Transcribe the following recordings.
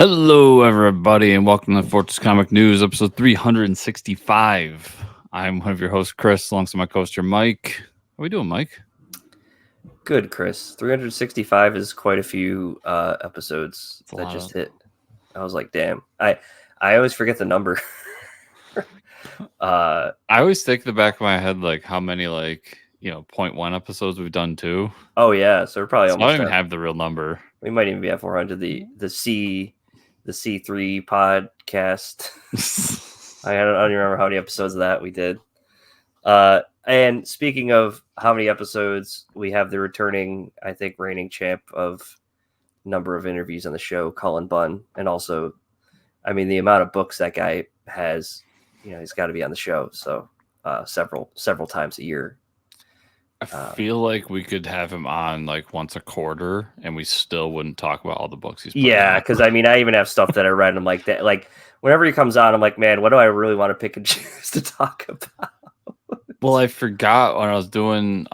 Hello, everybody, and welcome to Fortress Comic News, episode 365. I'm one of your hosts, Chris, alongside my co-host, Mike. How we doing, Mike? Good, Chris. 365 is quite a few episodes that just hit. I was like, damn. I always forget the number. I always think in the back of my head, like, how many, 0.1 episodes we've done, too. Oh, yeah. So we're probably almost I don't even have the real number. We might even be at 400. The C3 podcast. I don't even remember how many episodes of that we did. And speaking of how many episodes, we have the returning, I think, reigning champ of number of interviews on the show, Cullen Bunn. And also, I mean, the amount of books that guy has, he's got to be on the show. So several times a year. I feel like we could have him on like once a quarter and we still wouldn't talk about all the books he's putting out. Because I mean, I even have stuff that I read and I'm like that. Like whenever he comes on, I'm like, man, what do I really want to pick and choose to talk about? Well, I forgot when I was doing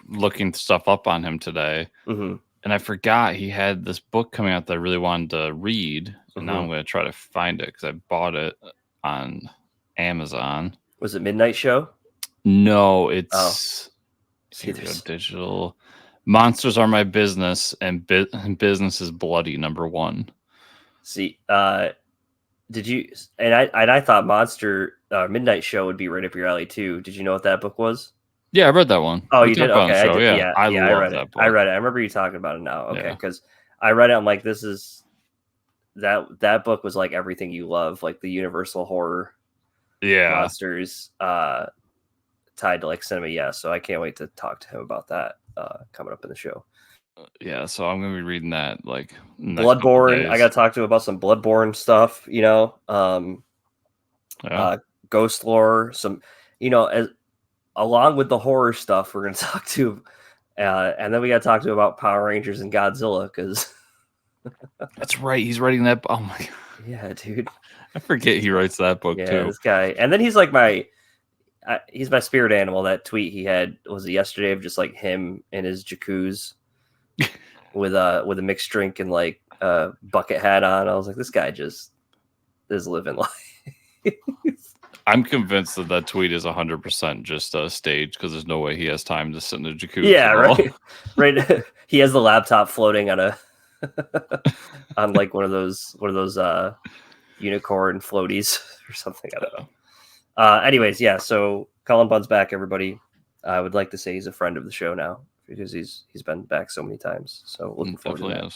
looking stuff up on him today. Mm-hmm. And I forgot he had this book coming out that I really wanted to read. And now I'm going to try to find it because I bought it on Amazon. Was it Midnite Show? No, it's digital. Monsters Are My Business and Business is Bloody, #1. See, did you? And I thought Midnite Show would be right up your alley too. Did you know what that book was? Yeah, I read that one. Oh, you did? Okay, I did. Yeah, I read that book. I read it. I remember you talking about it now. Okay, because I read it. I'm like, this is that book was like everything you love, like the universal horror, monsters, tied to like cinema. Yeah, so I can't wait to talk to him about that coming up in the show. Yeah, so I'm gonna be reading that like Bloodborne. I got to talk to him about some Bloodborne stuff. Ghost lore. Some, as along with the horror stuff, we're gonna talk to, and then we got to talk to him about Power Rangers and Godzilla because that's right. He's writing that. Oh my god. Yeah, dude. I forget he writes that book too. This guy, and then he's like he's my spirit animal. That tweet he had was it yesterday of just like him in his jacuzzi with a mixed drink and like a bucket hat on. I was like, this guy just is living life. I'm convinced that tweet is 100% just a stage because there's no way he has time to sit in a jacuzzi. Yeah, right. Right. He has the laptop floating on on like one of those unicorn floaties or something. I don't know. Anyways, yeah. So Cullen Bunn's back, everybody. I would like to say he's a friend of the show now because he's been back so many times. So looking forward to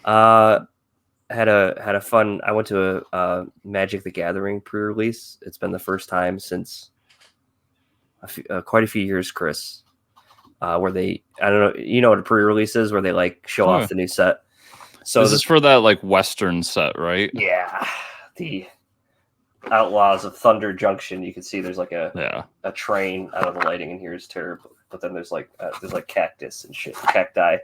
that. Had a fun. I went to a Magic the Gathering pre-release. It's been the first time since quite a few years, Chris, where they, I don't know, you know what a pre-release is, where they like show off the new set. So this is for that like Western set, right? Yeah, the Outlaws of Thunder Junction. You can see there's like a train. I don't know, the lighting in here is terrible, but then there's like cactus and shit, cacti.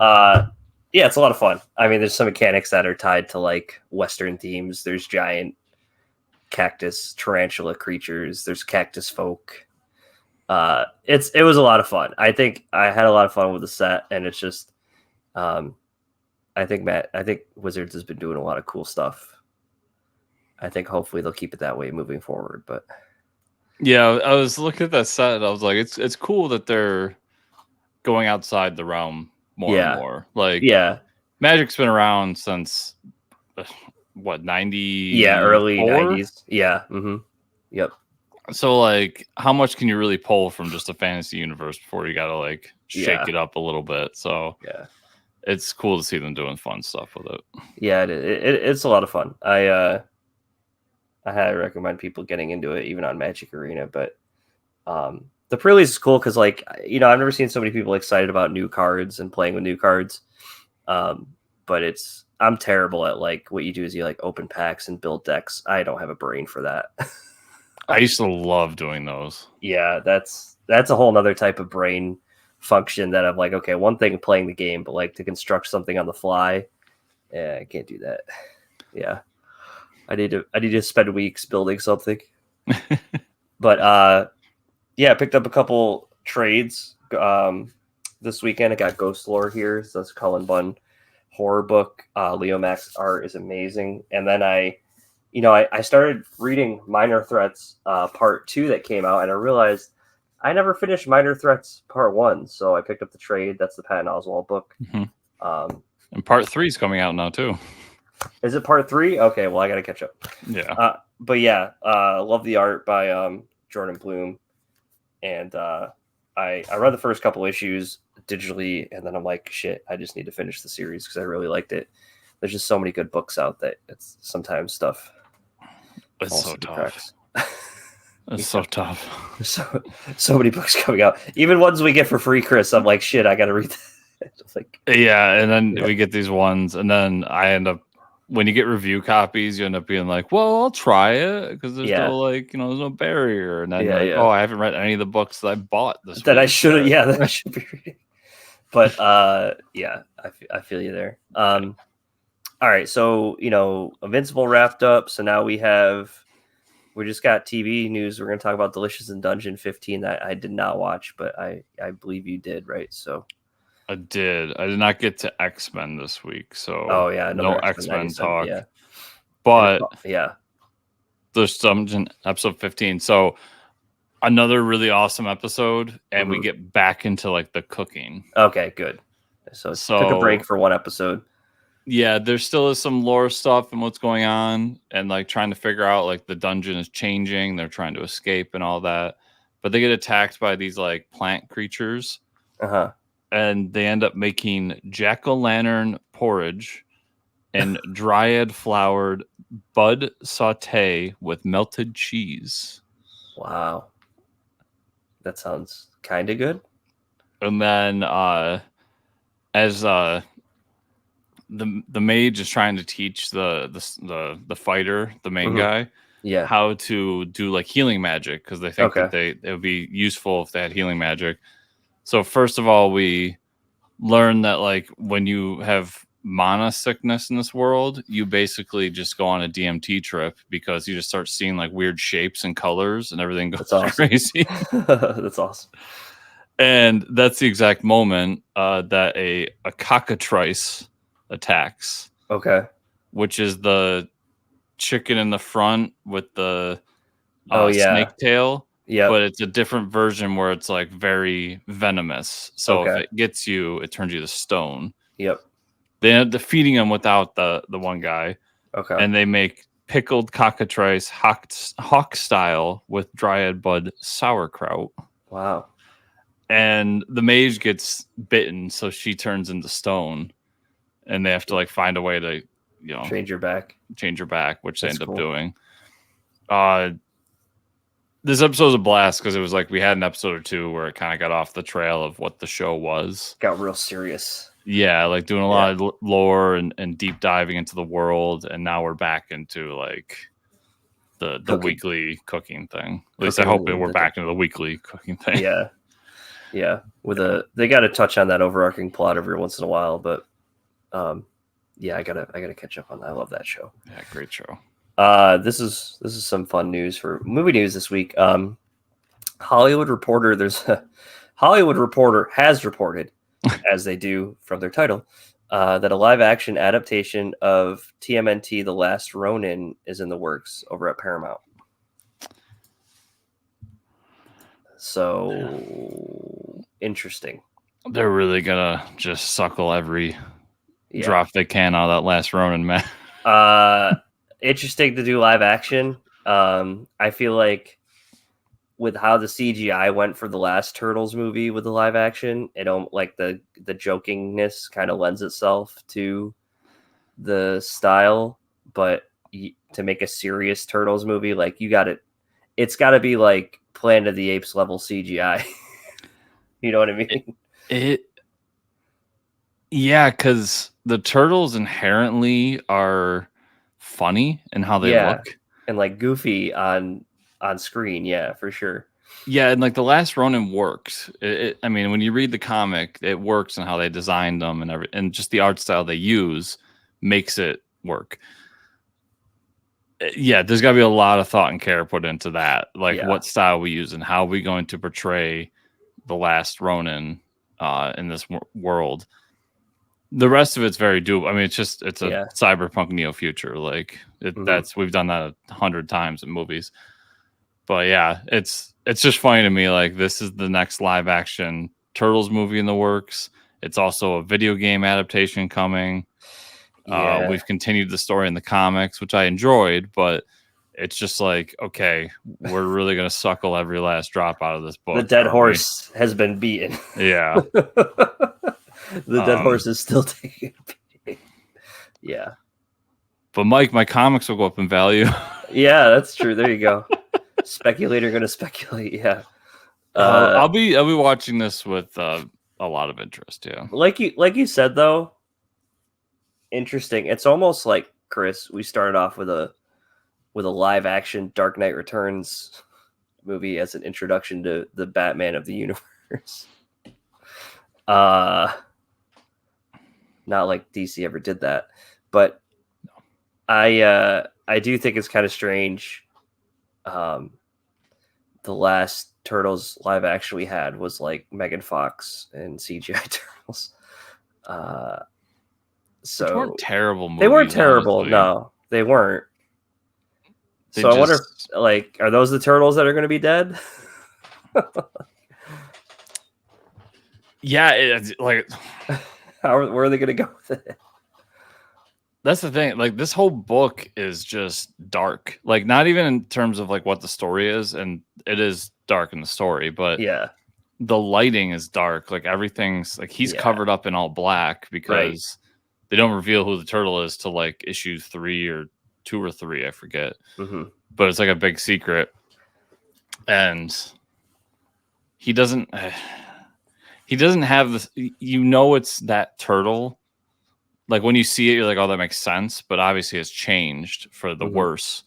Yeah, it's a lot of fun. I mean, there's some mechanics that are tied to like Western themes. There's giant cactus tarantula creatures. There's cactus folk. It was a lot of fun. I think I had a lot of fun with the set, and it's just, I think Wizards has been doing a lot of cool stuff. I think hopefully they'll keep it that way moving forward. But yeah, I was looking at that set and I was like, it's cool that they're going outside the realm more and more. Like, Magic's been around since what, 90? Yeah, early 90s. Yeah. Mm-hmm. Yep. So like, how much can you really pull from just a fantasy universe before you gotta like shake it up a little bit? So yeah, it's cool to see them doing fun stuff with it. Yeah, it's a lot of fun. I highly recommend people getting into it, even on Magic Arena. But the pre-release is cool because, like, I've never seen so many people excited about new cards and playing with new cards. But I'm terrible at like what you do is you like open packs and build decks. I don't have a brain for that. I used to love doing those. Yeah, that's a whole nother type of brain function that I'm like, okay, one thing playing the game, but like to construct something on the fly, I can't do that. Yeah. I need to spend weeks building something. But I picked up a couple trades this weekend. I got Ghost Lore here, so that's Cullen Bunn horror book. Leo Max's art is amazing. And then I started reading Minor Threats Part 2 that came out, and I realized I never finished Minor Threats Part 1, so I picked up the trade. That's the Patton Oswalt book. Mm-hmm. And Part 3 is coming out now too. Is it Part 3? Okay, well, I got to catch up. Yeah. But yeah, love the art by Jordan Bloom. And I read the first couple issues digitally, and then I'm like, shit, I just need to finish the series because I really liked it. There's just so many good books out that it's sometimes stuff. It's so tough. It's so tough. There's so many books coming out. Even ones we get for free, Chris. I'm like, shit, I got to read that. Like, yeah, and then we get these ones, and then I end up, when you get review copies, you end up being like, well, I'll try it because there's no, like, there's no barrier. And then oh, I haven't read any of the books that I bought this that week. I should, that I should be reading. But yeah, I feel you there. All right, so Invincible wrapped up, so now we just got TV news. We're going to talk about Delicious in Dungeon 15 that I did not watch, but I believe you did, right? So I did not get to X-Men this week, so no X-Men talk. Yeah. But yeah, there's Dungeon episode 15. So another really awesome episode, and we get back into like the cooking. Okay, good. So took a break for one episode. Yeah, there still is some lore stuff and what's going on, and like trying to figure out like the dungeon is changing. They're trying to escape and all that, but they get attacked by these like plant creatures. And they end up making jack-o'-lantern porridge and dryad flowered bud saute with melted cheese. Wow, that sounds kind of good. And then as the mage is trying to teach the fighter, the main guy, how to do like healing magic, because they think that it would be useful if they had healing magic. So first of all, we learn that like when you have mana sickness in this world, you basically just go on a DMT trip, because you just start seeing like weird shapes and colors and everything goes crazy. That's awesome. And that's the exact moment that a cockatrice attacks. Okay. Which is the chicken in the front with the snake tail. Yeah. But it's a different version where it's like very venomous. So if it gets you, it turns you to stone. Yep. They end up defeating him without the one guy. Okay. And they make pickled cockatrice hawk style with dryad bud sauerkraut. Wow. And the mage gets bitten, so she turns into stone. And they have to like find a way to, change her back, which they end up doing. This episode's a blast because it was like we had an episode or two where it kind of got off the trail of what the show was. Got real serious. Yeah, like doing a lot of lore and deep diving into the world, and now we're back into like the weekly cooking thing. At least I hope we're back into the weekly cooking thing. Yeah, yeah. They got to touch on that overarching plot every once in a while, but yeah, I gotta catch up on that. I love that show. Yeah, great show. This is some fun news for movie news this week. Hollywood Reporter. There's a Hollywood Reporter has reported, as they do from their title, that a live action adaptation of TMNT: The Last Ronin is in the works over at Paramount. So interesting. They're really gonna just suckle every drop they can out of that Last Ronin, man. Interesting to do live action. I feel like with how the CGI went for the last Turtles movie with the live action, it don't like the jokingness kind of lends itself to the style, but to make a serious Turtles movie, like it's got to be like Planet of the Apes level CGI. You know what I mean? Yeah, because the Turtles inherently are funny in how they look, and like goofy on screen. Yeah, for sure. Yeah, and like the Last Ronin works. I mean, when you read the comic, it works in how they designed them and just the art style they use makes it work. Yeah, there's got to be a lot of thought and care put into that. Like what style we use and how we going to portray the Last Ronin in this world. the rest of it's very doable. I mean, it's a cyberpunk neo future. Like we've done that 100 times in movies. But yeah, it's just funny to me. Like, this is the next live action Turtles movie in the works. It's also a video game adaptation coming. Yeah. We've continued the story in the comics, which I enjoyed, but it's just like, okay, we're really going to suckle every last drop out of this book. The dead horse has been beaten. Yeah. The dead horse is still taking a beating. Yeah. But Mike, my comics will go up in value. Yeah, that's true. There you go. Speculator going to speculate. Yeah. I'll be watching this with a lot of interest. Yeah. Like you said, though, interesting. It's almost like, Chris, we started off with a live action Dark Knight Returns movie as an introduction to the Batman of the universe. Not like DC ever did that, but I do think it's kind of strange. The last Turtles live action we had was like Megan Fox and CGI Turtles. So they weren't terrible movies. They weren't terrible. Honestly. No, they weren't. So I wonder, if, are those the turtles that are going to be dead? Yeah, it's like, where are they going to go with it? That's the thing. Like, this whole book is just dark. Like, not even in terms of like what the story is, and it is dark in the story, but yeah, the lighting is dark. Like, everything's like he's covered up in all black because they don't reveal who the turtle is till like issue 3 or 2 or 3, I forget. Mm-hmm. But it's like a big secret, and he doesn't have this. You know, it's that turtle. Like, when you see it, you're like, oh, that makes sense. But obviously, it's changed for the worse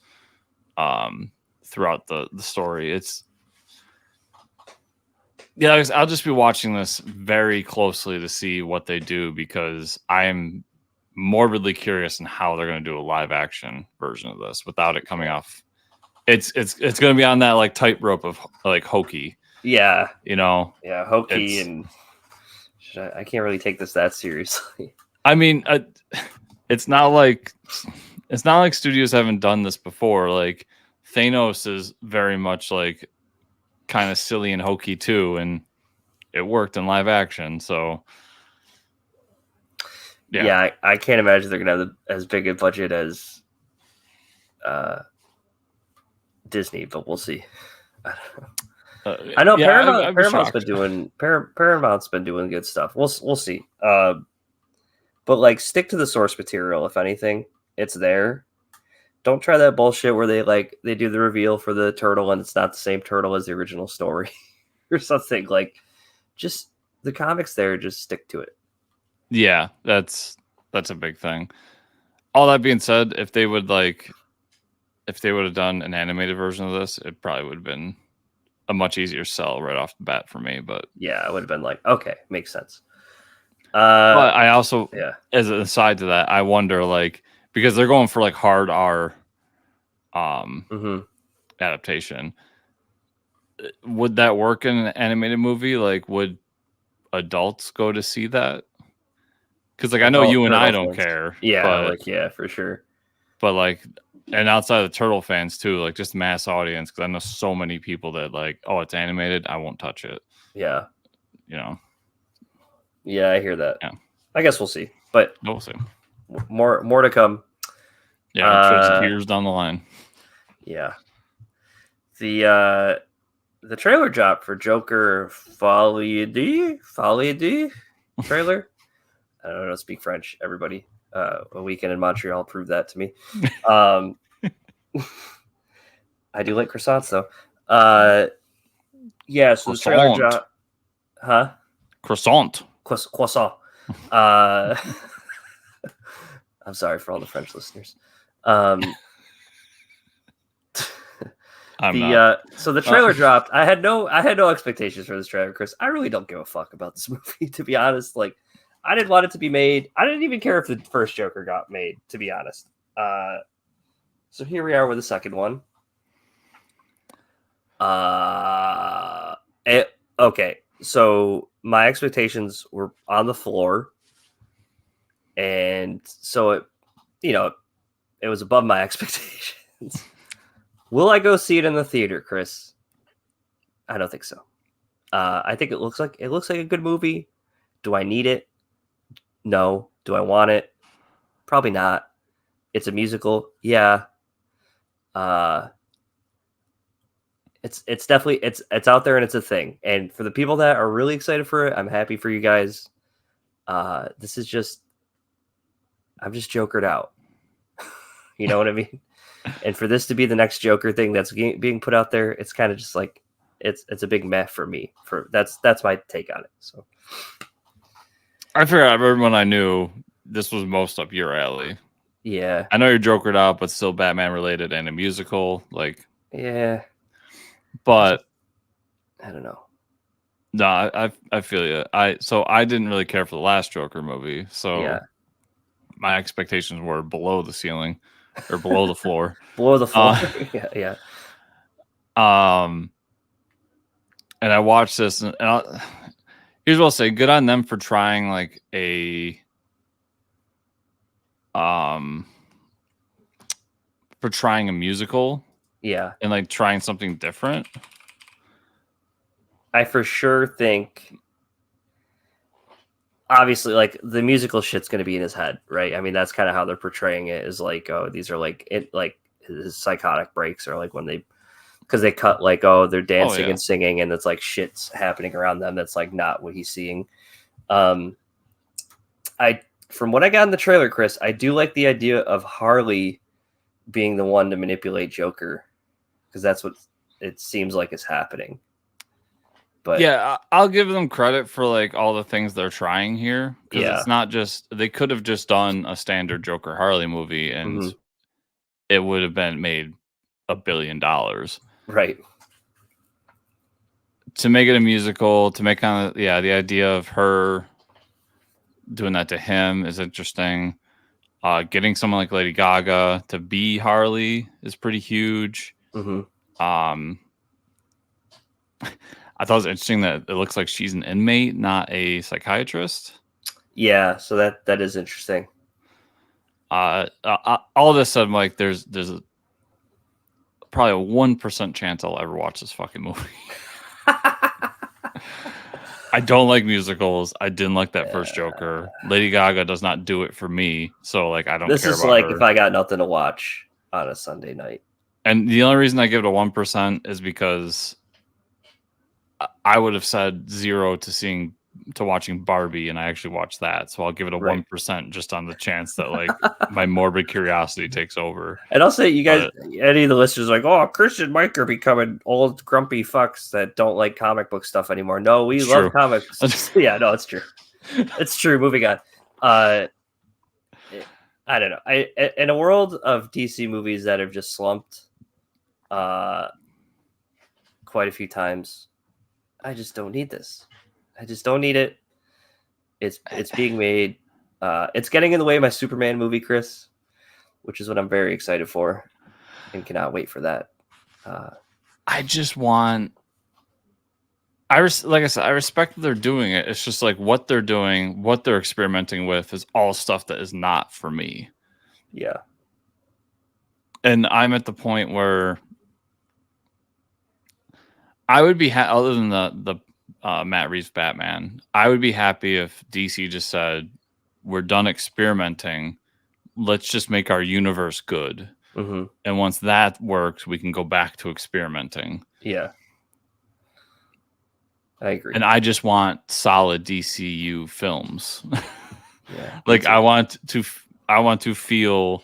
throughout the story. I'll just be watching this very closely to see what they do, because I'm morbidly curious in how they're going to do a live action version of this without it coming off. It's going to be on that like tightrope of like hokey. Yeah, you know. Yeah, hokey, and I can't really take this that seriously. I mean, it's not like studios haven't done this before. Like, Thanos is very much like kind of silly and hokey too, and it worked in live action. So yeah, I can't imagine they're gonna have as big a budget as Disney, but we'll see. I know Paramount's been doing good stuff. We'll see. But like, stick to the source material. If anything, it's there. Don't try that bullshit where they do the reveal for the turtle and it's not the same turtle as the original story or something. Like, just the comics there. Just stick to it. Yeah, that's a big thing. All that being said, if they would have done an animated version of this, it probably would have been a much easier sell right off the bat for me. But yeah, it would have been like, okay, makes sense. But I also, as an aside to that, I wonder, like, because they're going for like hard R adaptation, would that work in an animated movie? Like, would adults go to see that? Because like, I know you and I don't care. Yeah, for sure. But like, and outside of the turtle fans too, like, just mass audience, because I know so many people that like, oh, it's animated, I won't touch it. Yeah. You know. Yeah, I hear that. Yeah. I guess we'll see. But we'll see. More to come. Yeah, years down the line. Yeah. The trailer drop for Joker Folie D trailer. I don't know how to speak French, everybody. A weekend in Montreal proved that to me. I do like croissants, though. Yeah, so the trailer drop. Huh? Croissant. I'm sorry for all the French listeners. So the trailer dropped. I had no expectations for this trailer, Chris. I really don't give a fuck about this movie, to be honest. Like, I didn't want it to be made. I didn't even care if the first Joker got made, to be honest. So here we are with the second one. Okay, so my expectations were on the floor. And so it, it was above my expectations. Will I go see it in the theater, Chris? I don't think so. I think it looks like a good movie. Do I need it? No. Do I want it? Probably not. It's a musical. Yeah. It's definitely it's out there and it's a thing. And for the people that are really excited for it, I'm happy for you guys. This is just, I'm just jokered out. You know what I mean? And for this to be the next Joker thing that's being put out there, it's kind of just like it's a big meh for me. That's my take on it. So I figured out when I knew this was most up your alley. Yeah, I know you're jokered out, but still Batman related and a musical, like yeah. But I don't know. No, I feel you. I didn't really care for the last Joker movie, so yeah. My expectations were below the ceiling or below the floor. Below the floor. Yeah. And I watched this, and here's what I'll say: good on them for trying like a musical. Yeah. And like trying something different. I for sure think, obviously, like the musical shit's going to be in his head, right? I mean, that's kind of how they're portraying it, is like, oh, these are like his psychotic breaks, or like when because they cut like, oh, they're dancing and singing, and it's like shit's happening around them that's like not what he's seeing. From what I got in the trailer, Chris, I do like the idea of Harley being the one to manipulate Joker, because that's what it seems like is happening. But yeah, I'll give them credit for like all the things they're trying here, because it's not just, they could have just done a standard Joker Harley movie and it would have been made $1 billion, right? To make it a musical, to make kind of the idea of her doing that to him is interesting. Getting someone like Lady Gaga to be Harley is pretty huge. I thought it was interesting that it looks like she's an inmate, not a psychiatrist. Yeah, so that is interesting. All this said, I'm like, there's probably a 1% chance I'll ever watch this fucking movie. I don't like musicals. I didn't like that first Joker. Lady Gaga does not do it for me, so like I don't. This care is about like her. If I got nothing to watch on a Sunday night. And the only reason I give it a 1% is because I would have said 0 to watching Barbie, and I actually watched that. So I'll give it a 1% just on the chance that like my morbid curiosity takes over. And I'll say, you guys, any of the listeners, like, oh, Chris and Mike are becoming old grumpy fucks that don't like comic book stuff anymore. No, we love comics. Yeah, no, it's true. It's true. Moving on. I don't know. In a world of DC movies that have just slumped quite a few times, I just don't need this. I just don't need it. It's being made. It's getting in the way of my Superman movie, Chris, which is what I'm very excited for and cannot wait for that. I just want... like I said, I respect that they're doing it. It's just like what they're doing, what they're experimenting with is all stuff that is not for me. Yeah. And I'm at the point where I would be other than the Matt Reeves Batman, I would be happy if DC just said, we're done experimenting. Let's just make our universe good. And once that works, we can go back to experimenting. Yeah. I agree. And I just want solid DCU films. Yeah. Like I want to feel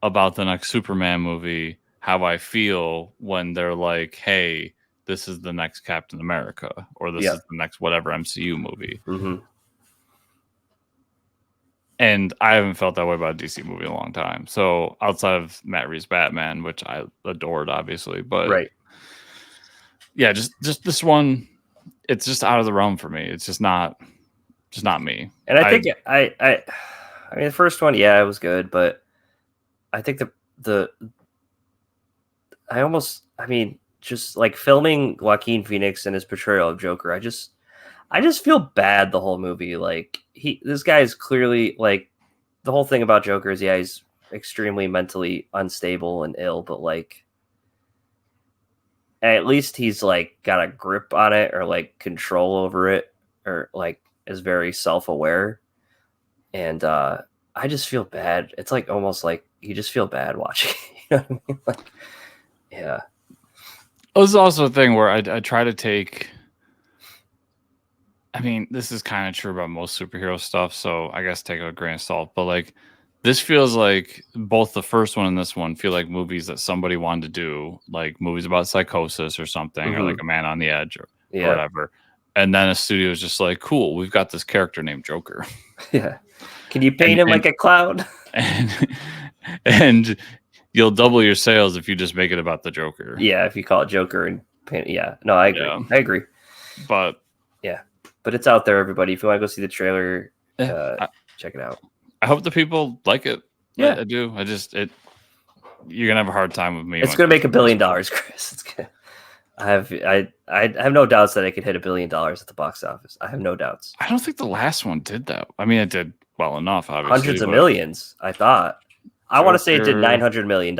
about the next Superman movie how I feel when they're like, hey, this is the next Captain America, or this is the next whatever MCU movie. And I haven't felt that way about a DC movie in a long time. So outside of Matt Reeves' Batman, which I adored, obviously, but yeah, just this one, it's just out of the realm for me. It's just not me. And I think I mean, the first one, it was good, but I think just like filming Joaquin Phoenix and his portrayal of Joker, I just feel bad the whole movie. Like this guy is clearly like the whole thing about Joker is, yeah, he's extremely mentally unstable and ill, but like, at least he's like got a grip on it, or like control over it, or like is very self-aware. And I just feel bad. It's like almost like you just feel bad watching. You know what I mean? Like, yeah. This is also a thing where I try to take. I mean, this is kind of true about most superhero stuff, so I guess take it with a grain of salt. But like, this feels like both the first one and this one feel like movies that somebody wanted to do, like movies about psychosis or something, or like A Man on the Edge or whatever. And then a studio is just like, cool, we've got this character named Joker. Yeah. Can you paint him like a cloud? And you'll double your sales if you just make it about the Joker. Yeah, if you call it Joker and paint. Yeah, no, I agree. Yeah. I agree. But yeah, but it's out there, everybody. If you want to go see the trailer, check it out. I hope the people like it. Yeah, I do. You're gonna have a hard time with me. It's gonna make $1 billion, Chris. It's gonna. I have no doubts that it could hit $1 billion at the box office. I have no doubts. I don't think the last one did that. I mean, it did well enough, obviously. Hundreds of millions, I thought. I want to say it did $900 million.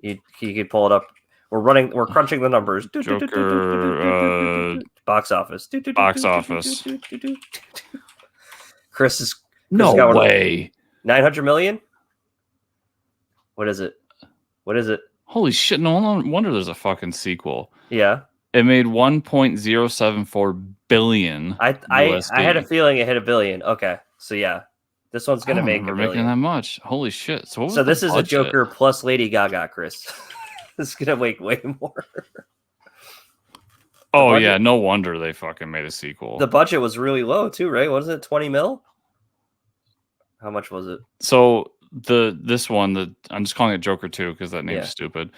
You could pull it up. We're crunching the numbers. Joker box office. Box office. Chris is no way. 900 million? What is it? Holy shit, no wonder there's a fucking sequel. Yeah. It made 1.074 billion. I had a feeling it hit $1 billion. Okay. So yeah. This one's gonna make $1 billion. Making that much. Holy shit. So this is a Joker plus Lady Gaga, Chris. It's gonna make way more. Oh yeah, no wonder they fucking made a sequel. The budget was really low too, right? Wasn't it 20 mil? How much was it? So this one, I'm just calling it Joker 2 because that name's stupid.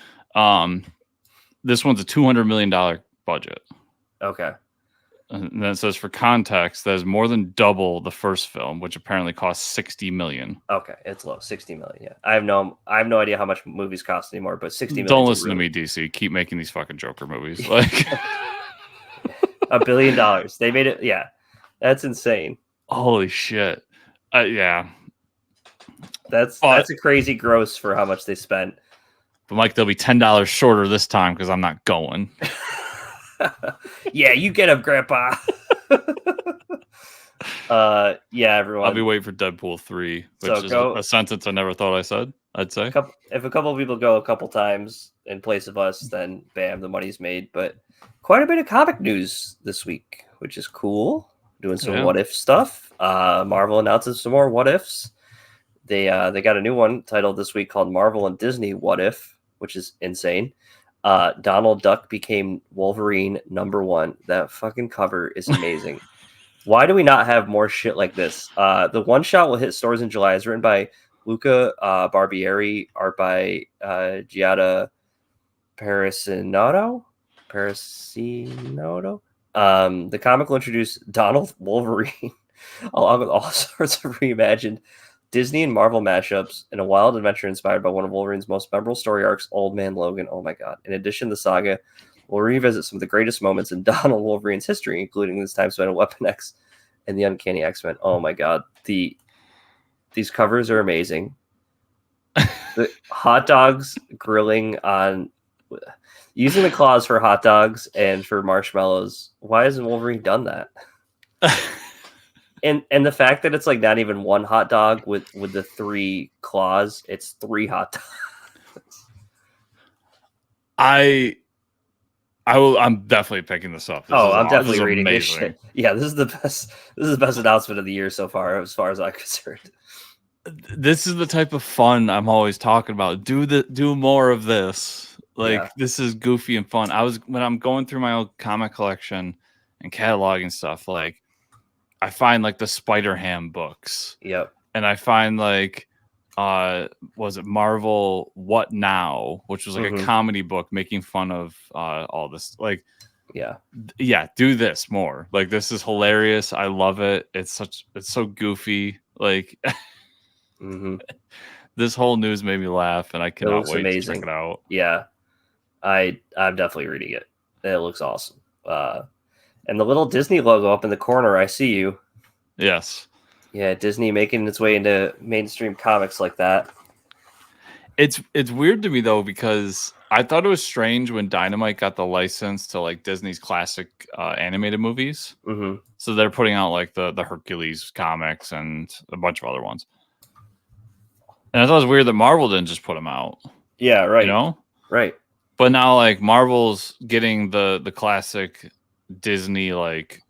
This one's a $200 million budget. Okay. And then it says, for context, that is more than double the first film, which apparently cost $60 million. Okay, it's low, $60 million. Yeah, I have no idea how much movies cost anymore, but $60 million. Don't listen to me, DC. Keep making these fucking Joker movies. Like $1 billion. They made it. Yeah, that's insane. Holy shit. Yeah. That's a crazy gross for how much they spent. But Mike, they'll be $10 shorter this time because I'm not going. Yeah, you get him, Grandpa. Yeah, everyone. I'll be waiting for Deadpool 3, which is a sentence I never thought I said. I'd say if a couple of people go a couple times in place of us, then bam, the money's made. But quite a bit of comic news this week, which is cool. Doing some what if stuff. Marvel announces some more what ifs. They got a new one titled this week called Marvel and Disney What If, which is insane. Donald Duck became Wolverine #1. That fucking cover is amazing. Why do we not have more shit like this? The one shot will hit stores in July. It's written by Luca Barbieri, art by Giada Parasinoto. The comic will introduce Donald Wolverine along with all sorts of reimagined Disney and Marvel mashups in a wild adventure inspired by one of Wolverine's most memorable story arcs, Old Man Logan. Oh my god. In addition, the saga will revisit some of the greatest moments in Donald Wolverine's history, including his time spent at Weapon X and the Uncanny X-Men. Oh my god. These covers are amazing. The hot dogs grilling on using the claws for hot dogs and for marshmallows. Why hasn't Wolverine done that? And the fact that it's like not even one hot dog with the 3 claws, it's 3 hot dogs. I'm definitely picking this up. I'm definitely reading this shit. Yeah, this is the best announcement of the year so far as I'm concerned. This is the type of fun I'm always talking about. Do more of this. This is goofy and fun. When I'm going through my old comic collection and cataloging stuff, like I find like the Spider-Ham books. Yep. And I find like was it Marvel What Now, which was like a comedy book making fun of all this. Like yeah, do this more. Like this is hilarious. I love it. It's so goofy. Like this whole news made me laugh and I cannot wait to check it out. Yeah. I'm definitely reading it. It looks awesome. And the little Disney logo up in the corner, I see you. Yes. Yeah, Disney making its way into mainstream comics like that. It's weird to me though, because I thought it was strange when Dynamite got the license to like Disney's classic animated movies. Mm-hmm. So they're putting out like the Hercules comics and a bunch of other ones. And I thought it was weird that Marvel didn't just put them out. Yeah, right. You know? Right. But now like Marvel's getting the classic Disney like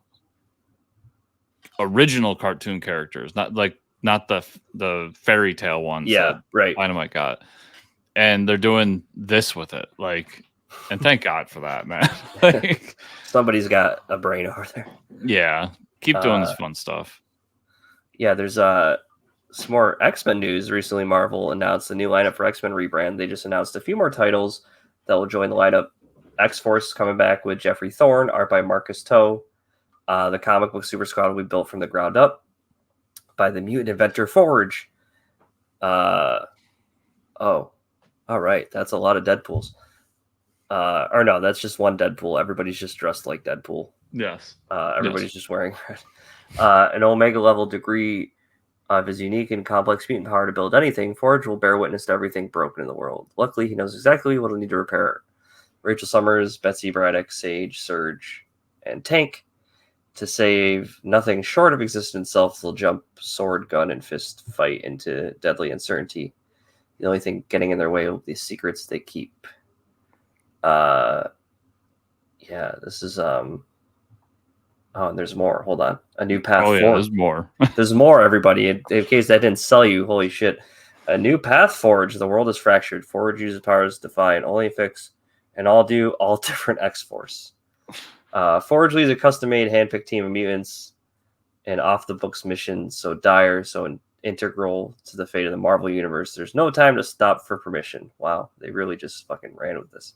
original cartoon characters, not the fairy tale ones that Dynamite got. And they're doing this with it. Like, and thank God for that, man. Like, somebody's got a brain over there. Yeah. Keep doing this fun stuff. Yeah, there's some more X-Men news. Recently, Marvel announced the new lineup for X-Men rebrand. They just announced a few more titles that will join the lineup. X-Force coming back with Jeffrey Thorne, art by Marcus Toe. The comic book Super Squad will be built from the ground up by the mutant inventor Forge. All right, that's a lot of Deadpools. Or no, that's just one Deadpool. Everybody's just dressed like Deadpool. Yes. Everybody's just wearing red. An Omega level degree of his unique and complex mutant power to build anything, Forge will bear witness to everything broken in the world. Luckily, he knows exactly what he'll need to repair. Rachel Summers, Betsy Braddock, Sage, Surge, and Tank. To save nothing short of existence itself, they'll jump sword, gun, and fist fight into deadly uncertainty. The only thing getting in their way will be secrets they keep. Yeah, this is oh, and there's more. Hold on. A new path forward. There's more. There's more, everybody. In case that didn't sell you, holy shit. A new path forged. The world is fractured. Forge uses powers to defy and only fix and all different X-Force. Forge leads a custom-made, hand-picked team of mutants and off-the-books missions so dire, so integral to the fate of the Marvel Universe. There's no time to stop for permission. Wow, they really just fucking ran with this.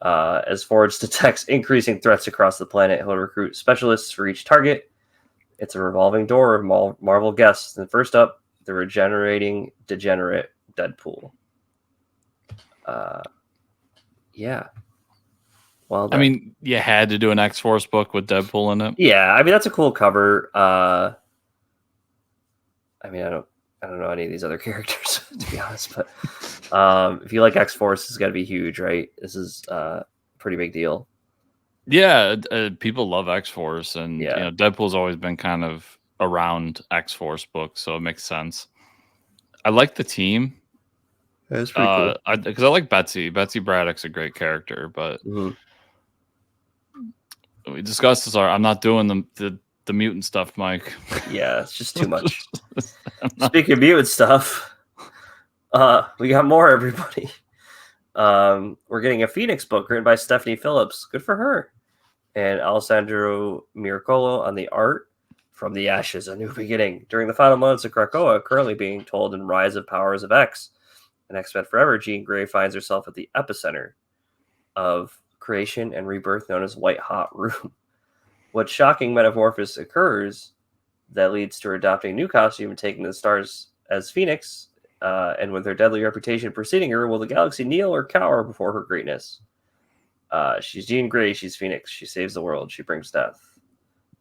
As Forge detects increasing threats across the planet, he'll recruit specialists for each target. It's a revolving door of Marvel guests. And first up, the regenerating degenerate Deadpool. Yeah. Well, I mean, you had to do an X-Force book with Deadpool in it. Yeah, I mean that's a cool cover. I mean, I don't know any of these other characters to be honest, but if you like X-Force, it's got to be huge, right? This is a pretty big deal. Yeah, people love X-Force, and you know, Deadpool's always been kind of around X-Force books, so it makes sense. I like the team. That's pretty cool. Because I like Betsy. Betsy Braddock's a great character, but we discussed this. I'm not doing the mutant stuff, Mike. Yeah, it's just too much. Speaking of mutant stuff, we got more, everybody. We're getting a Phoenix book written by Stephanie Phillips. Good for her. And Alessandro Miracolo on the art. From the Ashes, a new beginning. During the final moments of Krakoa, currently being told in Rise of Powers of X, and X-Men Forever, Jean Grey finds herself at the epicenter of creation and rebirth known as White Hot Room. What shocking metamorphosis occurs that leads to her adopting a new costume and taking the stars as Phoenix, and with her deadly reputation preceding her, will the galaxy kneel or cower before her greatness? She's Jean Grey, she's Phoenix, she saves the world, she brings death.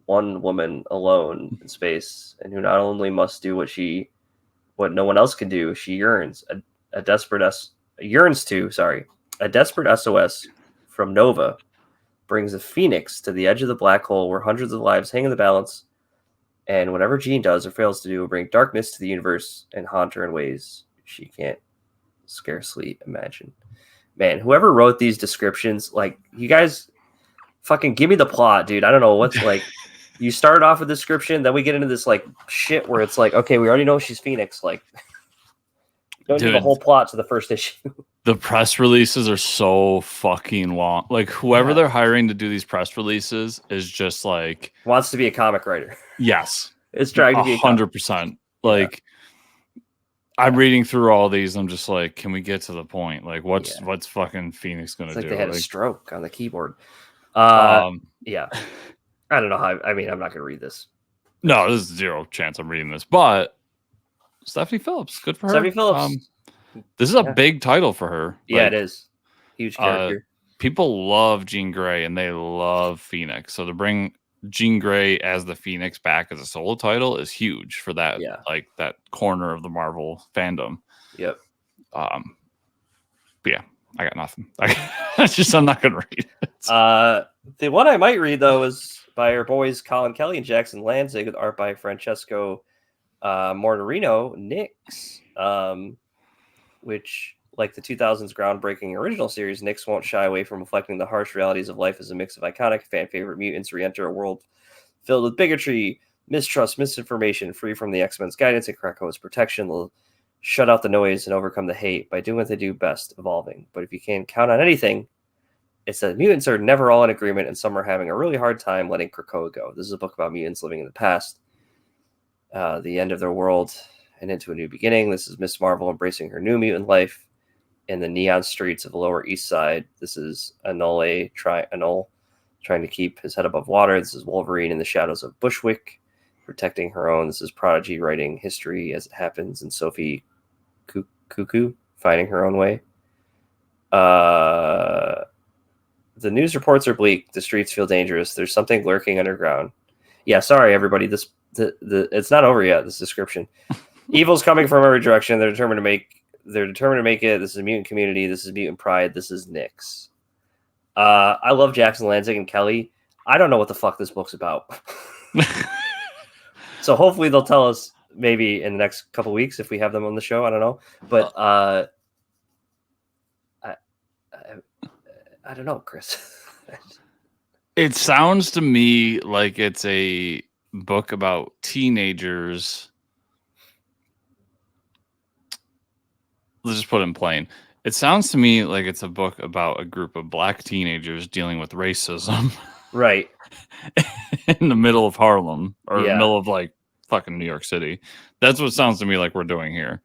One woman alone in space, and who not only must do what no one else can do, she yearns a desperate SOS from Nova brings a Phoenix to the edge of the black hole where hundreds of lives hang in the balance, and whatever Jean does or fails to do will bring darkness to the universe and haunt her in ways she can't scarcely imagine. Man, whoever wrote these descriptions, like, you guys fucking give me the plot, dude. I don't know what's like. You started off with a description, then we get into this like shit where it's like, okay, we already know she's Phoenix. Like, don't need the whole plot to the first issue. The press releases are so fucking long. Like, whoever they're hiring to do these press releases is just like wants to be a comic writer. Yes, it's trying to be 100%. Like, I'm reading through all these. I'm just like, can we get to the point? Like, what's fucking Phoenix gonna do? They had a stroke on the keyboard. Yeah. I don't know how. I mean, I'm not going to read this. No, there's zero chance I'm reading this. But Stephanie Phillips, good for her. Stephanie Phillips. This is a big title for her. Yeah, it is. Huge character. People love Jean Grey and they love Phoenix. So to bring Jean Grey as the Phoenix back as a solo title is huge for that, like that corner of the Marvel fandom. Yep. But yeah, I got nothing. I'm not gonna read it. The one I might read though is by our boys Colin Kelly and Jackson Lanzig, with art by Francesco Mortarino, Nyx, which, like the 2000s groundbreaking original series, Nyx won't shy away from reflecting the harsh realities of life as a mix of iconic fan favorite mutants re-enter a world filled with bigotry, mistrust, misinformation, free from the X-Men's guidance and Krakow's protection. They'll shut out the noise and overcome the hate by doing what they do best, evolving. But if you can't count on anything, it's that mutants are never all in agreement, and some are having a really hard time letting Krakoa go. This is a book about mutants living in the past, the end of their world, and into a new beginning. This is Miss Marvel embracing her new mutant life in the neon streets of the Lower East Side. This is Anole trying to keep his head above water. This is Wolverine in the shadows of Bushwick, protecting her own. This is Prodigy writing history as it happens, and Sophie Cuckoo finding her own way. The news reports are bleak. The streets feel dangerous. There's something lurking underground. Yeah, sorry everybody. It's not over yet. This description. Evil's coming from every direction. They're determined to make it. This is a mutant community. This is mutant pride. This is Nyx. I love Jackson Lanzig and Kelly. I don't know what the fuck this book's about. So hopefully they'll tell us maybe in the next couple of weeks if we have them on the show. I don't know. But I don't know, Chris. It sounds to me like it's a book about teenagers. Let's just put it in plain. It sounds to me like it's a book about a group of black teenagers dealing with racism. Right. In the middle of Harlem, or the middle of like fucking New York City. That's what it sounds to me like we're doing here.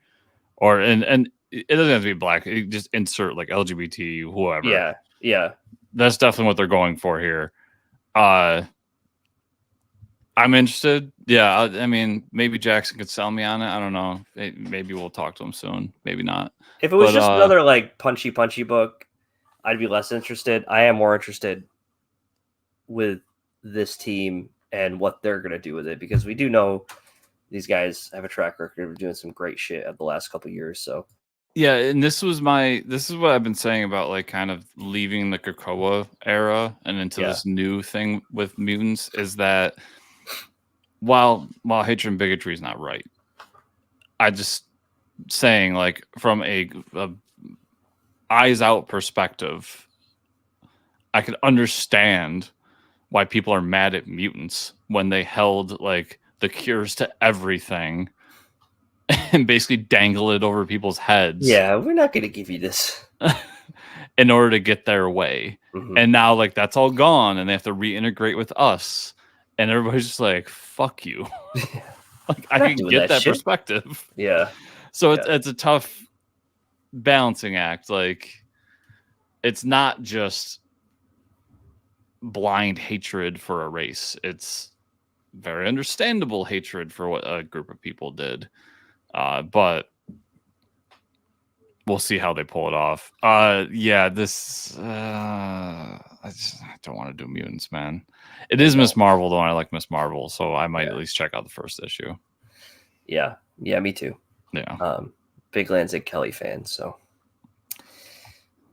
Or and it doesn't have to be black. You just insert like LGBT, whoever. Yeah. Yeah. That's definitely what they're going for here. I'm interested. Yeah, I mean, maybe Jackson could sell me on it. I don't know. Maybe we'll talk to him soon. Maybe not. If it was just another like punchy book, I'd be less interested. I am more interested with this team and what they're going to do with it, because we do know these guys have a track record of doing some great shit at the last couple of years. So yeah, and this is what I've been saying about like kind of leaving the Krakoa era and into this new thing with mutants, is that while hatred and bigotry is not right, I just saying like from a eyes out perspective, I could understand why people are mad at mutants when they held like the cures to everything and basically dangle it over people's heads. Yeah, we're not going to give you this in order to get their way. Mm-hmm. And now like that's all gone and they have to reintegrate with us. And everybody's just like, fuck you. Like I can get that perspective. Yeah. So it's a tough balancing act. Like it's not just blind hatred for a race. It's very understandable hatred for what a group of people did. But we'll see how they pull it off. I don't want to do mutants, man. It is Miss Marvel, though. I like Miss Marvel, so I might at least check out the first issue. Yeah, me too. Yeah. Big Lanzig Kelly fan. So,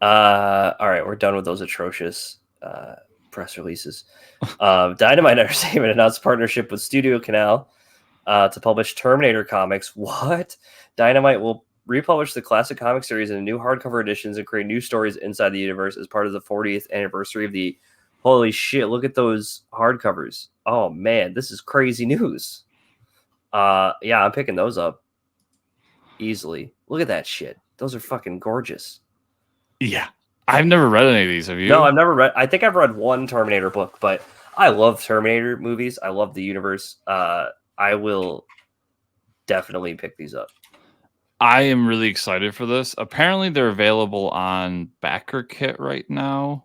all right, we're done with those atrocious press releases. Dynamite Entertainment announced partnership with Studio Canal to publish Terminator comics. What? Dynamite will republish the classic comic series in new hardcover editions and create new stories inside the universe as part of the 40th anniversary of the... Holy shit, look at those hardcovers. Oh, man, this is crazy news. Yeah, I'm picking those up easily. Look at that shit. Those are fucking gorgeous. Yeah. I've never read any of these. Have you? No, I've never read... I think I've read one Terminator book, but I love Terminator movies. I love the universe. I will definitely pick these up. I am really excited for this. Apparently, they're available on Backer Kit right now.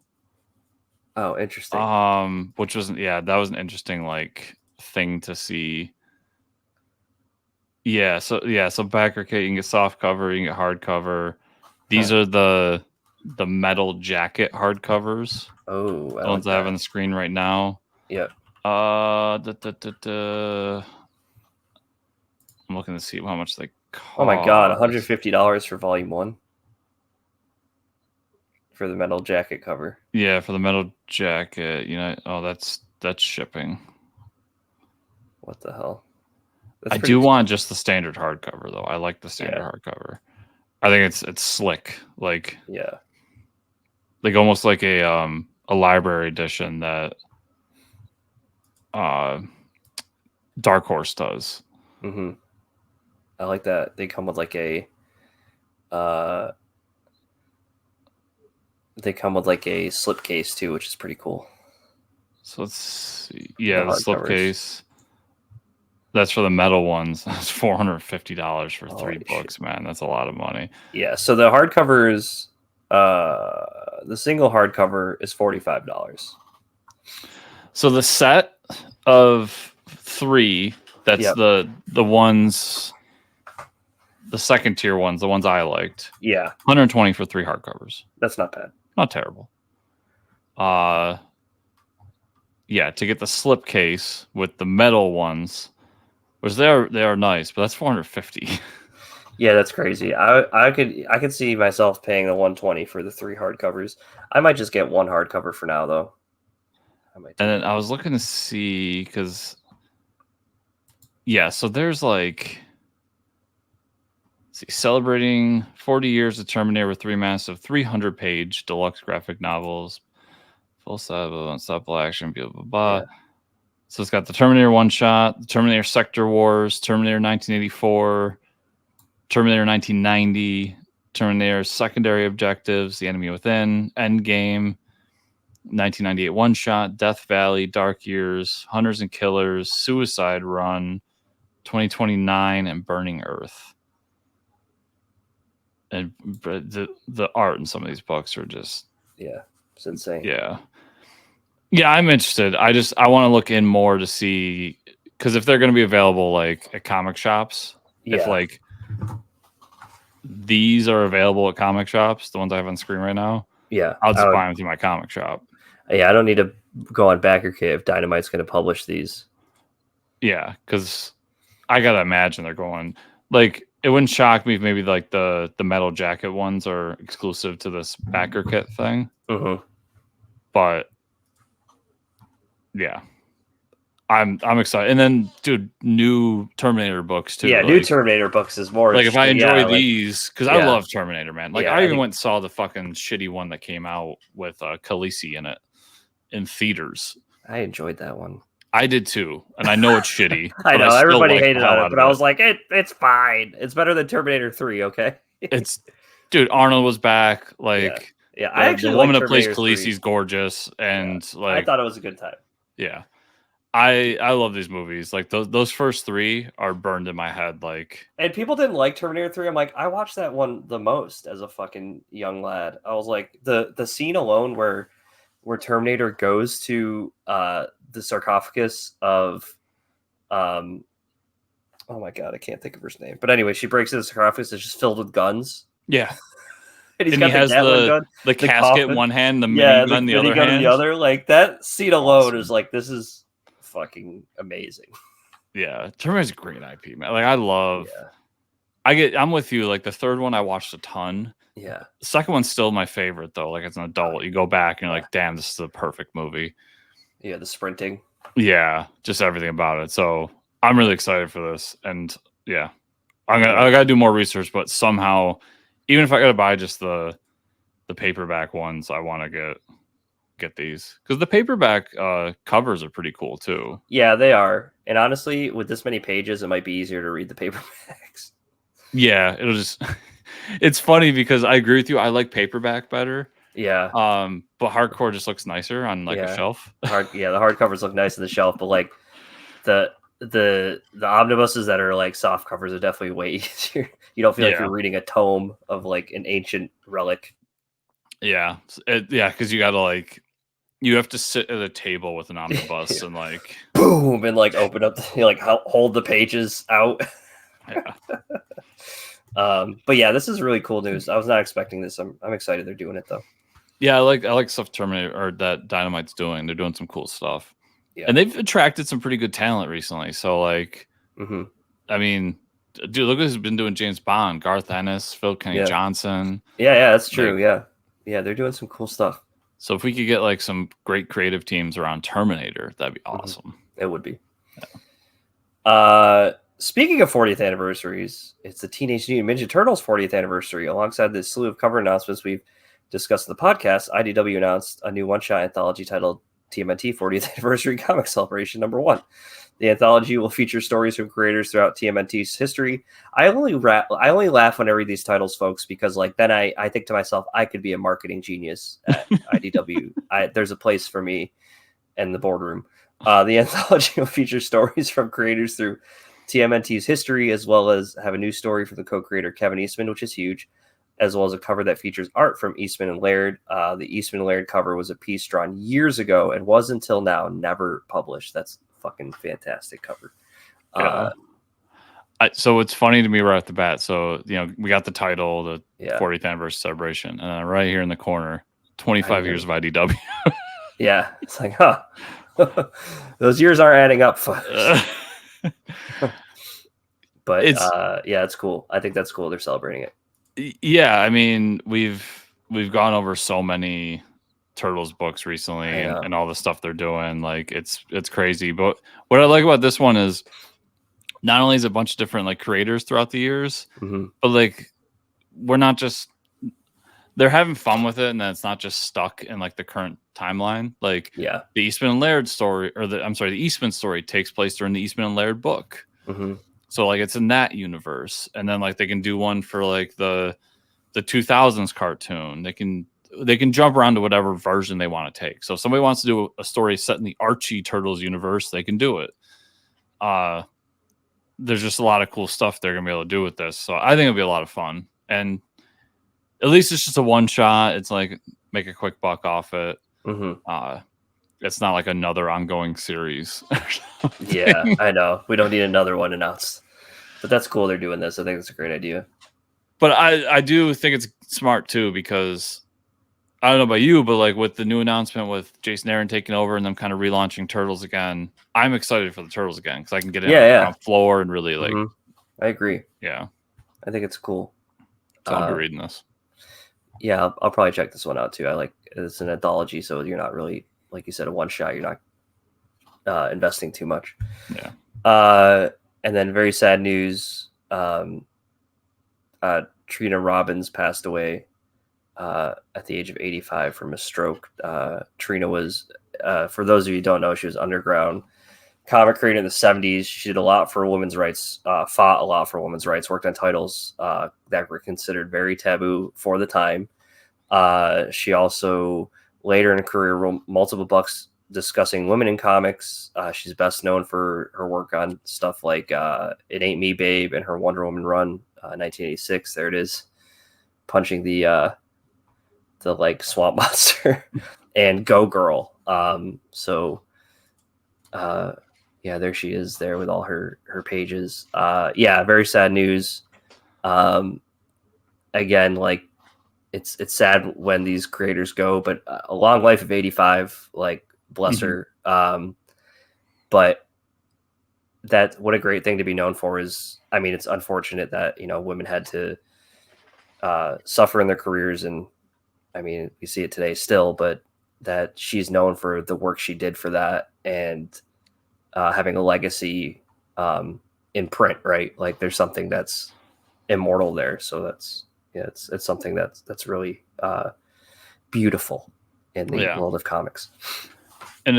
Oh, interesting. Which was that was an interesting like thing to see. So Backer Kit, you can get soft cover, you can get hardcover. These are the metal jacket hardcovers. Oh, the ones I have on the screen right now. Yeah. I'm looking to see how much they cost. Oh my god, $150 for volume 1 for the metal jacket cover. Yeah, for the metal jacket. That's shipping. What the hell? I do want just the standard hardcover though. I like the standard hardcover. I think it's slick. Like almost like a library edition that Dark Horse does. Mm-hmm. I like that. They come with like a slipcase too, which is pretty cool. So let's see. Yeah, the slipcase. That's for the metal ones. That's $450 for 3 books, man. That's a lot of money. Yeah. So the hardcover is the single hardcover is $45. So the set of 3, that's the ones, the second tier ones, the ones I liked. Yeah. $120 for 3 hardcovers. That's not bad. Not terrible. Yeah, to get the slipcase with the metal ones, which they are nice, but that's $450. Yeah, that's crazy. I could see myself paying the $120 for the 3 hardcovers. I might just get 1 hardcover for now, though. And then I was looking to see because, so there's like, celebrating 40 years of Terminator with 3 massive 300-page deluxe graphic novels, full set of unstoppable action, blah blah blah. Yeah. So it's got the Terminator one shot, the Terminator Sector Wars, Terminator 1984, Terminator 1990, Terminator Secondary Objectives, The Enemy Within, Endgame, 1998 one shot, Death Valley, Dark Years, Hunters and Killers, Suicide Run, 2029, and Burning Earth. And the art in some of these books are just it's insane. Yeah, I'm interested. I want to look in more to see, because if they're going to be available like at comic shops, if like these are available at comic shops, the ones I have on screen right now, I'll just buy them through my comic shop. Yeah, I don't need to go on BackerKit if Dynamite's going to publish these. Yeah, because I gotta imagine they're going like. It wouldn't shock me if maybe like the metal jacket ones are exclusive to this BackerKit thing. Mm-hmm. But yeah, I'm excited. And then, dude, new Terminator books too. Yeah, new Terminator books is more like if I enjoy these, because I love Terminator, man. Like I even went and saw the fucking shitty one that came out with Khaleesi in it in theaters. I enjoyed that one. I did too, and I know it's shitty. I know everybody hated on it, but I was like, it's fine. It's better than Terminator 3. Okay, dude. Arnold was back. Like, I actually the woman that plays Khaleesi's gorgeous, and like I thought it was a good time. Yeah, I love these movies. Like those first 3 are burned in my head. Like, and people didn't like Terminator 3. I'm like, I watched that one the most as a fucking young lad. I was like, the scene alone where Terminator goes to the sarcophagus of oh my god, I can't think of her name. But anyway, she breaks into the sarcophagus. It's just filled with guns. Yeah. And he has the casket in one hand, the minigun in the other hand. Like that scene alone is like, this is fucking amazing. Yeah, Terminator's a great IP, man. Like I love. I'm with you. Like the third one, I watched a ton. Yeah. The second one's still my favorite though. Like as an adult, you go back and you're like, damn, this is the perfect movie. Yeah, the sprinting. Yeah, just everything about it. So I'm really excited for this, and I gotta do more research. But somehow, even if I gotta buy just the paperback ones, I want to get these because the paperback covers are pretty cool too. Yeah, they are. And honestly, with this many pages, it might be easier to read the paperbacks. Yeah, it'll just. It's funny because I agree with you. I like paperback better. Yeah. But hardcore just looks nicer on like a shelf. The hardcovers look nice on the shelf, but like the omnibuses that are like soft covers are definitely way easier. You don't feel like you're reading a tome of like an ancient relic. Yeah. Because you gotta you have to sit at a table with an omnibus and like boom and like open up hold the pages out. Yeah. But yeah, this is really cool news. I was not expecting this. I'm excited they're doing it though. Yeah, I like stuff Terminator or that Dynamite's doing. They're doing some cool stuff. Yeah. And they've attracted some pretty good talent recently. So, like, I mean, dude, look who's been doing James Bond, Garth Ennis, Phil Kenny Johnson. Yeah, that's true. Like, yeah, they're doing some cool stuff. So if we could get like some great creative teams around Terminator, that'd be awesome. It would be. Yeah. Speaking of 40th anniversaries, it's the Teenage Mutant Ninja Turtles 40th anniversary. Alongside this slew of cover announcements we've discussed in the podcast, IDW announced a new one-shot anthology titled TMNT 40th Anniversary Comic Celebration #1. The anthology will feature stories from creators throughout TMNT's history. I only laugh when I read these titles, folks, because like then I think to myself, I could be a marketing genius at IDW. There's a place for me in the boardroom. The anthology will feature stories from creators through TMNT's history, as well as have a new story from the co-creator Kevin Eastman, which is huge, as well as a cover that features art from Eastman and Laird. The Eastman and Laird cover was a piece drawn years ago and was until now never published. That's fucking fantastic cover. So it's funny to me right off the bat. So, you know, we got the title, the 40th anniversary celebration, and right here in the corner, 25 years of IDW. Yeah, it's like, huh. Those years aren't adding up. But it's cool. I think that's cool. They're celebrating it. Yeah, I mean, we've gone over so many Turtles books recently and all the stuff they're doing. Like it's crazy. But what I like about this one is not only is a bunch of different like creators throughout the years, but like they're having fun with it, and then it's not just stuck in like the current timeline. Like the Eastman and Laird story, or the Eastman story takes place during the Eastman and Laird book. So like it's in that universe, and then like they can do one for like the 2000s cartoon. They can jump around to whatever version they want to take. So if somebody wants to do a story set in the Archie Turtles universe, they can do it. There's just a lot of cool stuff they're gonna be able to do with this. So I think it'll be a lot of fun. And at least it's just a one shot. It's like make a quick buck off it. It's not like another ongoing series. Yeah, I know. We don't need another one announced. But that's cool they're doing this. I think it's a great idea. But I do think it's smart too, because I don't know about you, but like with the new announcement with Jason Aaron taking over and them kind of relaunching Turtles again, I'm excited for the Turtles again because I can get in on the floor and really like. I agree. Yeah, I think it's cool. So I'll be reading this. Yeah, I'll probably check this one out too. It's an anthology, so you're not really, like you said, a one shot. You're not investing too much. Yeah. And then very sad news. Trina Robbins passed away at the age of 85 from a stroke. Trina was, for those of you who don't know, she was underground comic creator in the 70s. She did a lot for women's rights, fought a lot for women's rights, worked on titles that were considered very taboo for the time. She also later in her career wrote multiple books discussing women in comics. She's best known for her work on stuff like It Ain't Me, Babe, and her Wonder Woman run, 1986. There it is, punching the like swamp monster, and Go Girl. Yeah, there she is there with all her pages. Yeah, very sad news. Again, like it's sad when these creators go, but a long life of 85, like bless her. But what a great thing to be known for is, I mean, it's unfortunate that, you know, women had to suffer in their careers, and I mean, we see it today still, but that she's known for the work she did for that, and having a legacy in print, right? Like there's something that's immortal there. So that's, yeah, it's something that's really beautiful in the world of comics. And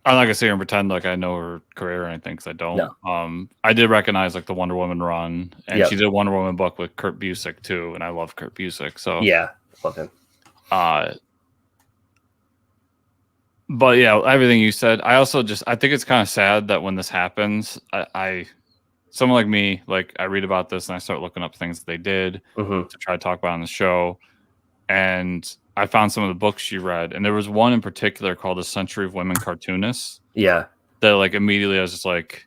I'm not gonna sit here and pretend like I know her career or anything, because I don't. No. I did recognize like the Wonder Woman run, and she did a Wonder Woman book with Kurt Busiek too, and I love Kurt Busiek. So yeah, love him. But yeah, everything you said. I think it's kind of sad that when this happens, someone like me, like I read about this and I start looking up things that they did to try to talk about on the show, and I found some of the books she read, and there was one in particular called "A Century of Women Cartoonists." Yeah, that like immediately I was just like,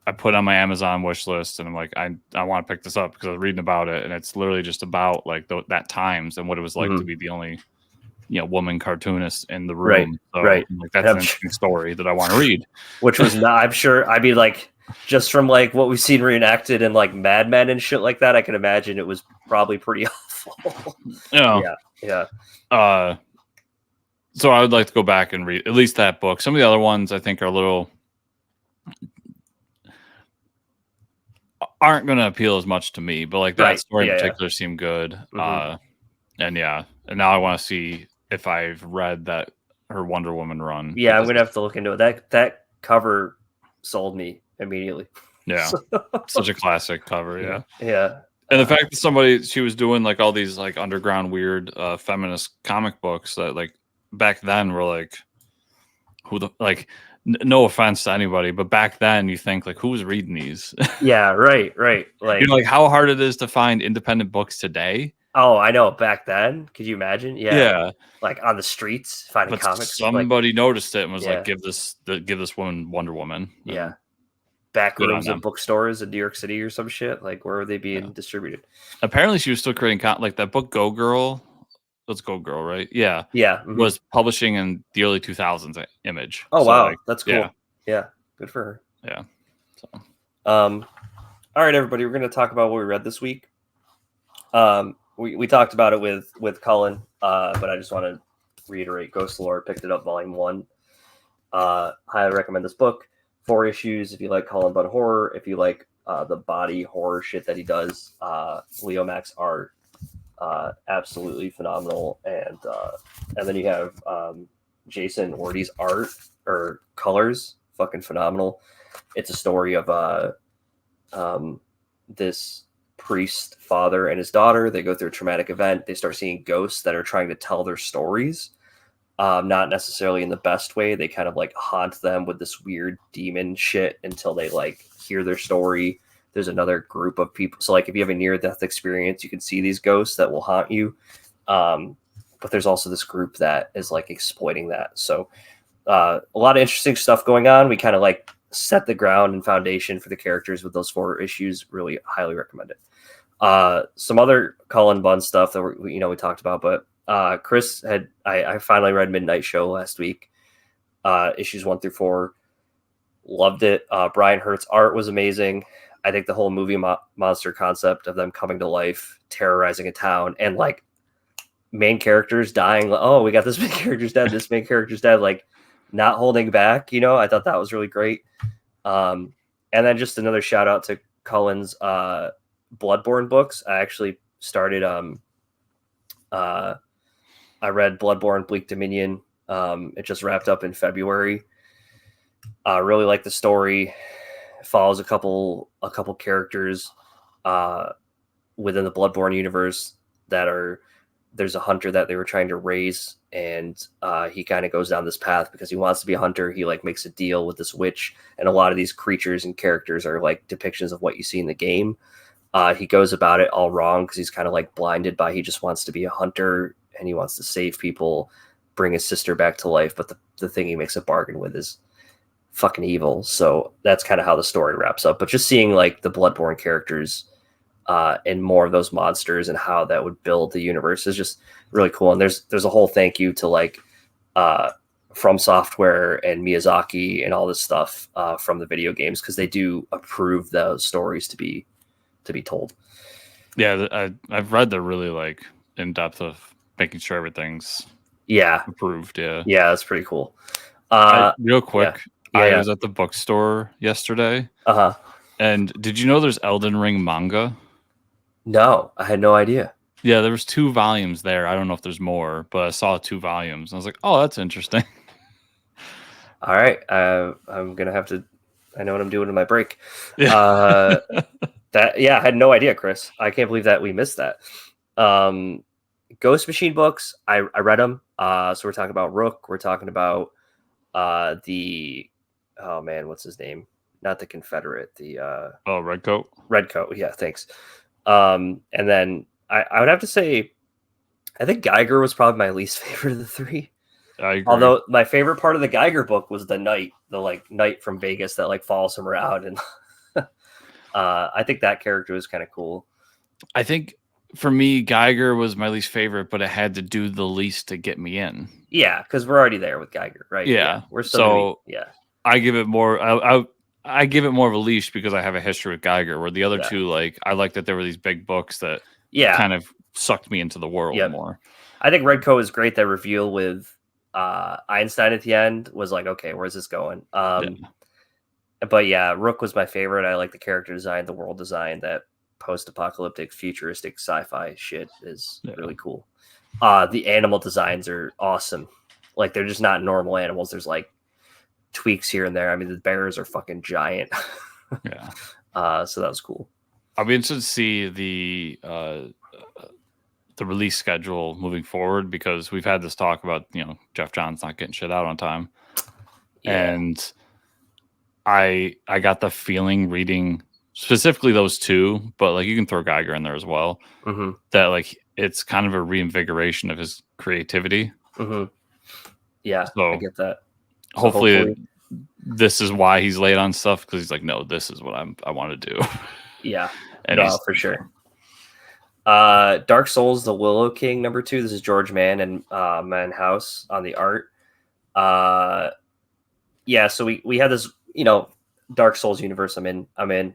I put on my Amazon wish list, and I'm like, I want to pick this up because I was reading about it, and it's literally just about like that times and what it was like to be the only woman cartoonist in the Right, room. So, right. like, that's an interesting story that I want to read. Which was not, I'm sure, I mean, like, just from like what we've seen reenacted in like Mad Men and shit like that, I can imagine it was probably pretty awful. Yeah. So I would like to go back and read at least that book. Some of the other ones I think are a little aren't going to appeal as much to me, but like that story in particular seemed good. And now I want to see if I've read that her Wonder Woman run. Yeah, I'm gonna have to look into it. That cover sold me immediately. Yeah, such a classic cover. Yeah. And the fact that she was doing like all these like underground weird feminist comic books that like back then were like, no offense to anybody, but back then you think like, who was reading these? Yeah, right. Like, like how hard it is to find independent books today. Oh, I know. Back then, could you imagine? Yeah. Like on the streets finding comics. Somebody noticed it and was like, give this woman Wonder Woman. Yeah. Back rooms of bookstores in New York City or some shit. Like, where are they being distributed? Apparently, she was still creating like that book Go Girl. Let's Go Girl, right? Yeah. Was publishing in the early 2000s. Image. Oh, so, wow, that's cool. Yeah, good for her. Yeah. So, all right, everybody, we're going to talk about what we read this week. We talked about it with Cullen, but I just want to reiterate: Ghost Lore, picked it up, Volume 1. Highly recommend this book. 4 issues if you like Cullen Bunn horror. If you like the body horror shit that he does, Leo Max art, absolutely phenomenal. And then you have Jason Ordy's art or colors, fucking phenomenal. It's a story of this priest father and his daughter. They go through a traumatic event. They start seeing ghosts that are trying to tell their stories, not necessarily in the best way. They kind of like haunt them with this weird demon shit until they like hear their story. There's another group of people. So like if you have a near-death experience, you can see these ghosts that will haunt you. But there's also this group that is like exploiting that. So a lot of interesting stuff going on. We kind of like set the ground and foundation for the characters with those 4 issues. Really highly recommend it. Some other Cullen Bunn stuff that we talked about, but Chris had I finally read Midnite Show last week. Issues 1 through 4. Loved it. Brian Hurt's art was amazing. I think the whole movie monster concept of them coming to life, terrorizing a town, and like main characters dying. Oh, we got this main character's dead. This main character's dead. Like not holding back. I thought that was really great. And then just another shout out to Cullen's Bloodborne books. I actually started. I read Bloodborne Bleak Dominion. It just wrapped up in February. Really like the story. Follows a couple characters within the Bloodborne universe there's a hunter that they were trying to raise, and he kind of goes down this path because he wants to be a hunter. He like makes a deal with this witch, and a lot of these creatures and characters are like depictions of what you see in the game. He goes about it all wrong because he's kind of like blinded by he just wants to be a hunter and he wants to save people, bring his sister back to life, but the thing he makes a bargain with is fucking evil. So that's kind of how the story wraps up. But just seeing like the Bloodborne characters and more of those monsters and how that would build the universe is just really cool. And there's a whole thank you to like From Software and Miyazaki and all this stuff from the video games, because they do approve those stories to be told. Yeah, I've read the really like in depth of making sure everything's approved. Yeah, that's pretty cool. Real quick, I was at the bookstore yesterday. And did you know there's Elden Ring manga? No, I had no idea. Yeah, there was 2 volumes there. I don't know if there's more, but I saw 2 volumes. I was like, oh, that's interesting. All right. I'm going to have to, I know what I'm doing in my break. Yeah. I had no idea, Chris. I can't believe that we missed that. Ghost Machine books, I read them. So we're talking about Rook. We're talking about what's his name? Not the Confederate, Redcoat. Redcoat, yeah, thanks. And then I would have to say, I think Geiger was probably my least favorite of the 3. I agree. Although my favorite part of the Geiger book was the knight from Vegas that like follows him around, and I think that character was kind of cool. I think for me, Geiger was my least favorite, but it had to do the least to get me in. Yeah, because we're already there with Geiger, right? Yeah, we're still I give it more. I give it more of a leash because I have a history with Geiger. Where the other two, like, I like that there were these big books that kind of sucked me into the world more. I think Redcoat is great. That reveal with Einstein at the end was like, okay, where's this going? But yeah, Rook was my favorite. I like the character design, the world design, that post-apocalyptic, futuristic sci-fi shit is really cool. The animal designs are awesome. Like, they're just not normal animals. There's like tweaks here and there. I mean, the bears are fucking giant. So that was cool. I'll be interested to see the release schedule moving forward, because we've had this talk about, Jeff Johns not getting shit out on time. And I got the feeling, reading specifically those two, but like you can throw Geiger in there as well, that like it's kind of a reinvigoration of his creativity. Yeah, so I get that. So hopefully this is why he's late on stuff, because he's like, no, this is what I want to do. Yeah, and no, for sure. Dark Souls, the Willow King, number 2. This is George Mann and Man House on the art. So we have this, Dark Souls universe I'm in.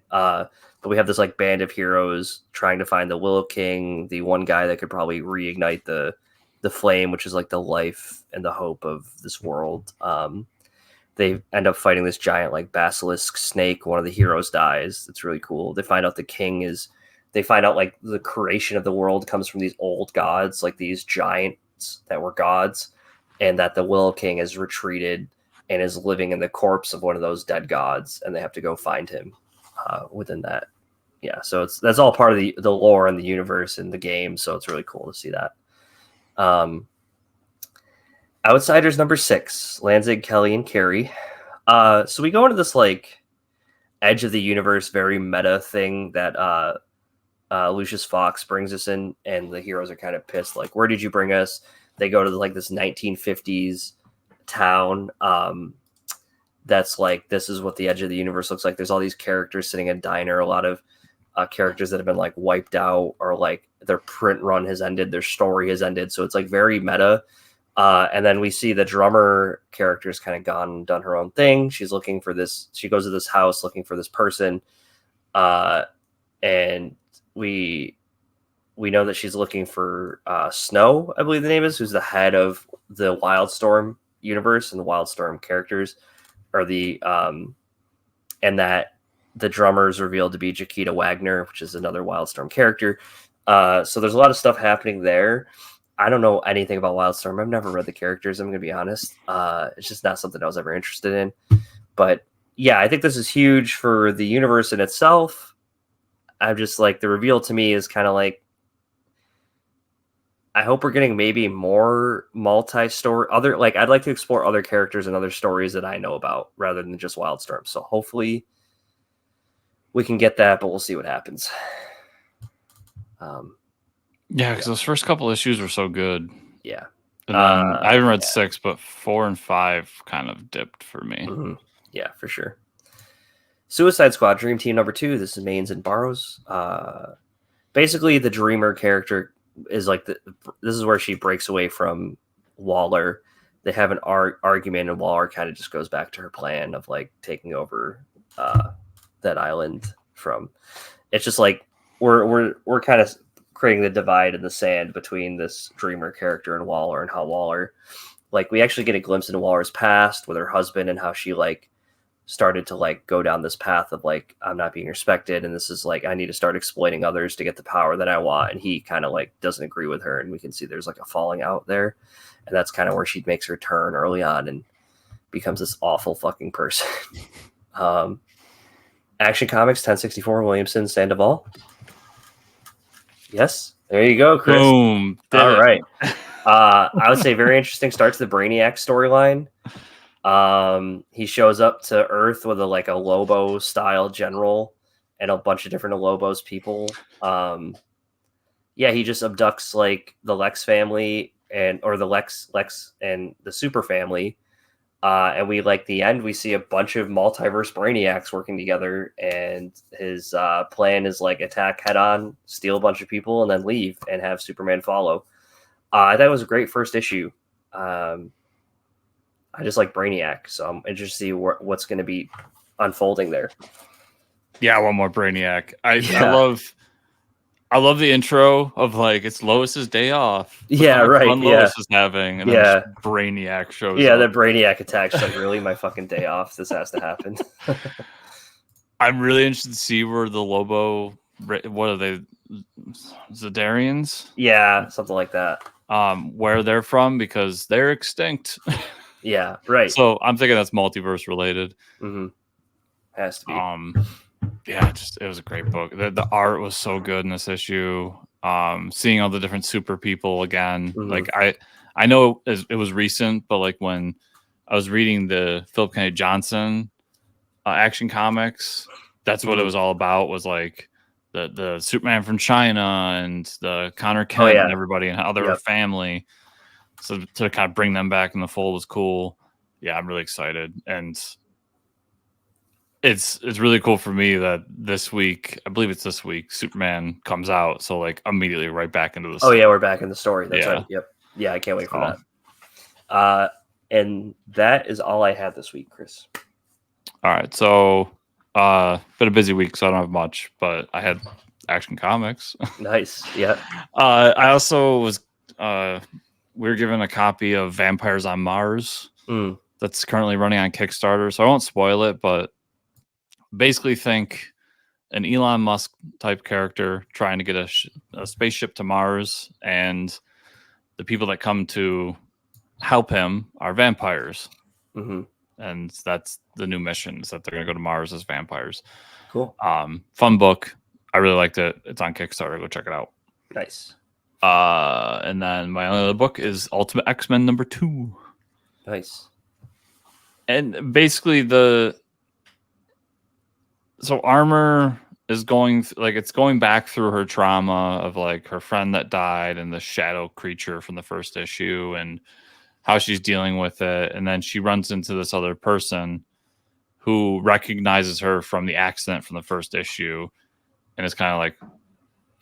But we have this like band of heroes trying to find the Willow King, the one guy that could probably reignite the flame, which is like the life and the hope of this world. They end up fighting this giant like basilisk snake. One of the heroes dies. It's really cool. They find out the king they find out like the creation of the world comes from these old gods, like these giants that were gods, and that the Willow King has retreated and is living in the corpse of one of those dead gods, and they have to go find him within that. Yeah, so that's all part of the lore and the universe in the game, so it's really cool to see that. Outsiders number 6, Lanzig, Kelly, and Carrie. So we go into this like edge of the universe, very meta thing that Lucius Fox brings us in, and the heroes are kind of pissed. Like, where did you bring us? They go to like this 1950s town. That's like, this is what the edge of the universe looks like. There's all these characters sitting in a diner. A lot of characters that have been like wiped out, or like their print run has ended, their story has ended. So it's like very meta. And then we see the drummer character's kind of gone and done her own thing. She's looking for this. She goes to this house looking for this person. And we know that she's looking for Snow, I believe the name is, who's the head of the Wildstorm universe, and the Wildstorm characters are and that the drummer is revealed to be Jaquita Wagner, which is another Wildstorm character. So there's a lot of stuff happening there. I don't know anything about Wildstorm. I've never read the characters, I'm going to be honest. It's just not something I was ever interested in. But yeah, I think this is huge for the universe in itself. I'm just like, the reveal to me is kind of like, I hope we're getting maybe more multi-story, I'd like to explore other characters and other stories that I know about rather than just Wildstorm. So hopefully we can get that, but we'll see what happens. Because those first couple issues were so good. Yeah. And then I haven't read 6, but 4 and 5 kind of dipped for me. Mm-hmm. Yeah, for sure. Suicide Squad Dream Team number 2. This is Maines and Barrows. Basically, the Dreamer character is like this is where she breaks away from Waller. They have an argument, and Waller kind of just goes back to her plan of like taking over that island from. It's just like we're kind of creating the divide in the sand between this Dreamer character and Waller, and how Waller, like, we actually get a glimpse into Waller's past with her husband, and how she like started to like go down this path of like, I'm not being respected, and this is like, I need to start exploiting others to get the power that I want. And he kind of like doesn't agree with her, and we can see there's like a falling out there, and that's kind of where she makes her turn early on and becomes this awful fucking person. Action Comics 1064, Williamson, Sandoval. Yes, there you go, Chris. Boom. All right. I would say very interesting start to the Brainiac storyline. He shows up to Earth with a Lobo style general and a bunch of different Lobos people. He just abducts like the Lex family or the Lex and the Super family. And we like the end, we see a bunch of multiverse brainiacs working together, and his plan is like attack head on, steal a bunch of people, and then leave and have Superman follow. I thought it was a great first issue. I just like Brainiac, so I'm interested to see what's going to be unfolding there. Yeah, one more Brainiac. I love the intro of like it's Lois's day off. Yeah, right. Fun Lois is having, and then Brainiac shows. Yeah, up. the Brainiac attacks. Like, really, my fucking day off. This has to happen. I'm really interested to see where the Lobo. What are they? Zidarians? Yeah, something like that. Where they're from, because they're extinct. Yeah, right. So I'm thinking that's multiverse related. Mm-hmm. Has to be. Yeah, it was a great book. The art was so good in this issue. Seeing all the different super people again. Mm-hmm. Like I know it was recent, but like when I was reading the Philip Kennedy Johnson Action Comics, that's what it was all about. Was like the Superman from China and the Connor Kent and everybody, and how they were family. So to kind of bring them back in the fold was cool. Yeah, I'm really excited, and it's really cool for me that this week, I believe it's this week, Superman comes out. So like immediately right back into the story. Oh yeah, we're back in the story. That's right. Yep. Yeah, I can't wait for that. And that is all I had this week, Chris. All right, so been a busy week, so I don't have much, but I had Action Comics. Nice. Yeah. I also was we were given a copy of Vampires on Mars that's currently running on Kickstarter, so I won't spoil it, but basically think an Elon Musk type character trying to get a spaceship to Mars, and the people that come to help him are vampires. Mm-hmm. And that's the new mission, is that they're going to go to Mars as vampires. Cool. Fun book. I really liked it. It's on Kickstarter. Go check it out. Nice. And then my other book is Ultimate X-Men #2. Nice. And basically so Armor is going it's going back through her trauma of like her friend that died and the shadow creature from the first issue and how she's dealing with it. And then she runs into this other person who recognizes her from the accident from the first issue and is kind of like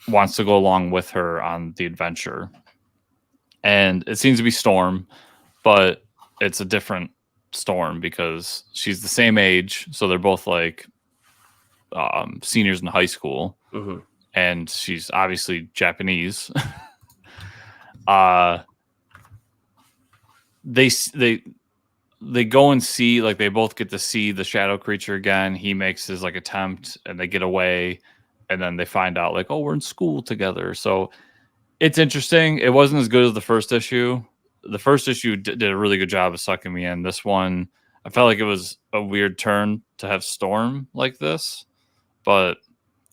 wants to go along with her on the adventure. And it seems to be Storm, but it's a different Storm because she's the same age. So they're both like seniors in high school. Mm-hmm. And she's obviously Japanese. They go and see, like, they both get to see the shadow creature again. He makes his like attempt and they get away, and then they find out like, oh, we're in school together. So it's interesting. It wasn't as good as the first issue. The first issue did a really good job of sucking me in. This one, I felt like it was a weird turn to have Storm like this, but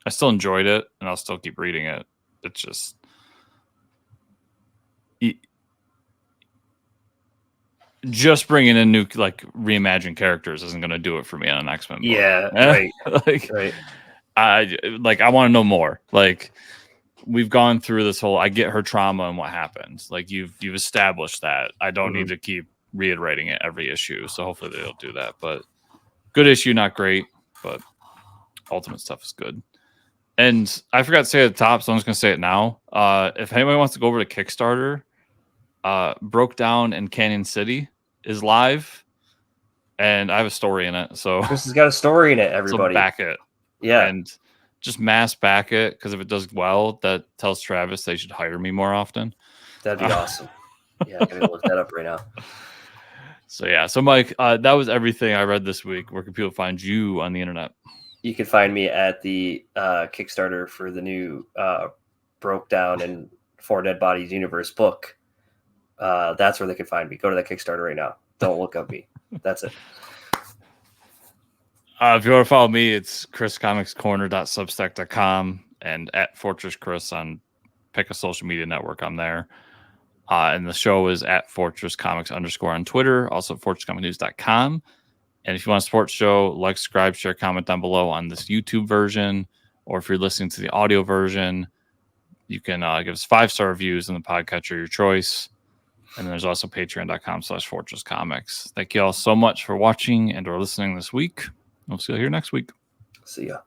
I still enjoyed it and I'll still keep reading it. It's just bringing in new, like, reimagined characters isn't going to do it for me on an X-Men book. Yeah, right. Right. I want to know more. Like, we've gone through this whole, I get her trauma and what happened. Like, you've established that. I don't need to keep reiterating it every issue. So hopefully they don't do that. But good issue, not great, but Ultimate stuff is good. And I forgot to say at the top, so I'm just going to say it now. If anybody wants to go over to Kickstarter, Broke Down in Canyon City is live, and I have a story in it. So Chris has got a story in it, everybody. So back it. Yeah. And just mass back it, because if it does well, that tells Travis they should hire me more often. That'd be awesome. Yeah, I'm going to look that up right now. So yeah, so Mike, that was everything I read this week. Where can people find you on the internet? You can find me at the Kickstarter for the new Broke Down and Four Dead Bodies universe book. That's where they can find me. Go to that Kickstarter right now. Don't look up me. That's it. If you want to follow me, it's chriscomicscorner.substack.com and at Fortress Chris on pick a social media network. I'm there. And the show is at Fortress Comics _ on Twitter, also at fortresscomicnews.com. And if you want to support the show, like, subscribe, share, comment down below on this YouTube version. Or if you're listening to the audio version, you can give us 5-star reviews in the podcatcher of your choice. And then there's also patreon.com/Fortress Comics. Thank you all so much for watching and or listening this week. We'll see you here next week. See ya.